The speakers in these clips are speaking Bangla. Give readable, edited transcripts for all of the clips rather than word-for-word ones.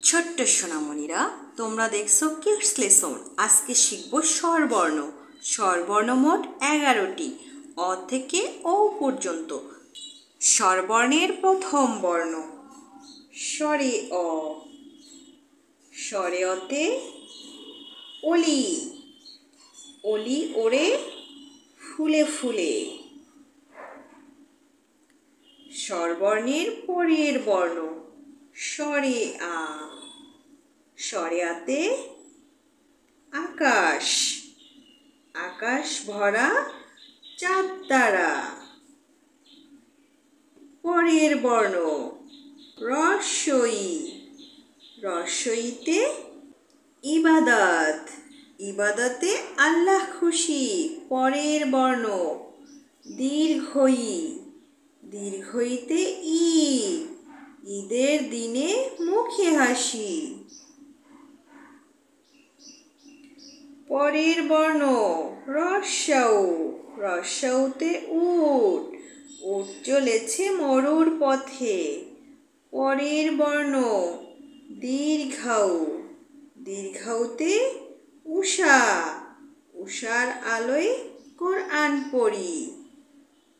ছোট্ট সোনামণিরা, তোমরা দেখছো কিডস লেসন। আজকে শিখব স্বরবর্ণ। স্বরবর্ণ মোট 11টি, অ থেকে ও পর্যন্ত। স্বরবর্ণের প্রথম বর্ণ স্বরে অ। স্বরে অতে অলি। অলি ওড়ে ফুলে ফুলে। স্বরবর্ণের পরের বর্ণ স্বরে আ। স্বরে আতে আকাশ। আকাশ ভরা চাঁদ তারা। পরের বর্ণ রস্বই। রস্বইতে ইবাদত। ইবাদতে আল্লাহ খুশি। পরের বর্ণ দীর্ঘই। দীর্ঘইতে ঈদ। ঈদের দিনে মুখে হাসি। পরের বর্ণ রস্যাউ। রস্যাউতে উট। উট চলেছে মরুর পথে। পরের বর্ণ দীর্ঘাউ। দীর্ঘাউতে উষা। উষার আলোয় কোরআন পড়ি।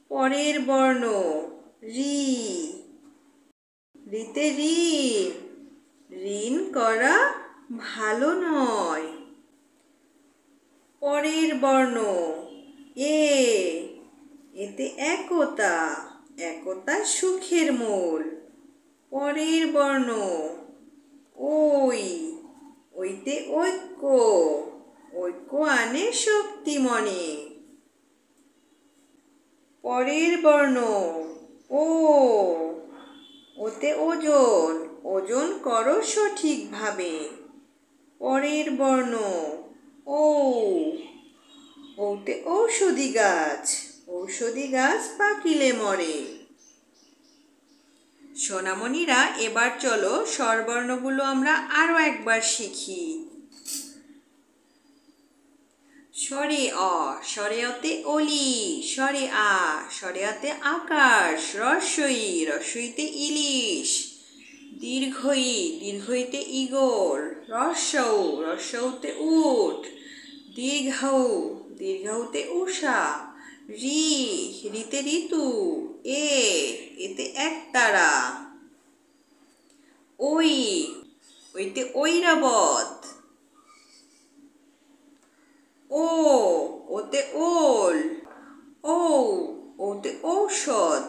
পরের বর্ণ রি। রিতে ঋণ। ঋণ করা ভালো নয়। পরের বর্ণ এ। এতে একতা। একতা সুখের মূল। পরের বর্ণ ওই। ওইতে ঐক্য। ঐক্য আনে শক্তি মনে। পরের বর্ণ ও। ওতে ওজন। ওজন করো সঠিকভাবে। পরের বর্ণ ও। ওতে ঔষধি গাছ। ঔষধি গাছ পাকিলে মরে। সোনামণিরা, এবার চলো স্বরবর্ণগুলো আমরা আরো একবার শিখি। স্বরে অ। স্বরে অতে অলি। স্বরে আ। স্বরে আতে আকাশ। রস্বই। রস্বইতে ইলিশ। দীর্ঘই। দীর্ঘইতে ঈগল। রস্যাউ। রস্যাউতে উট। দীর্ঘাউ। দীর্ঘাউতে উষা। রি। রিতে ঋতু। এতে একতারা। ওই। ওইতে ঐরাবত। ও। ওতে ওল। ও। ওতে ঔষধ।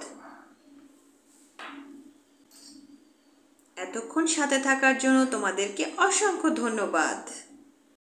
এতক্ষণ সাথে থাকার জন্য তোমাদেরকে অসংখ্য ধন্যবাদ।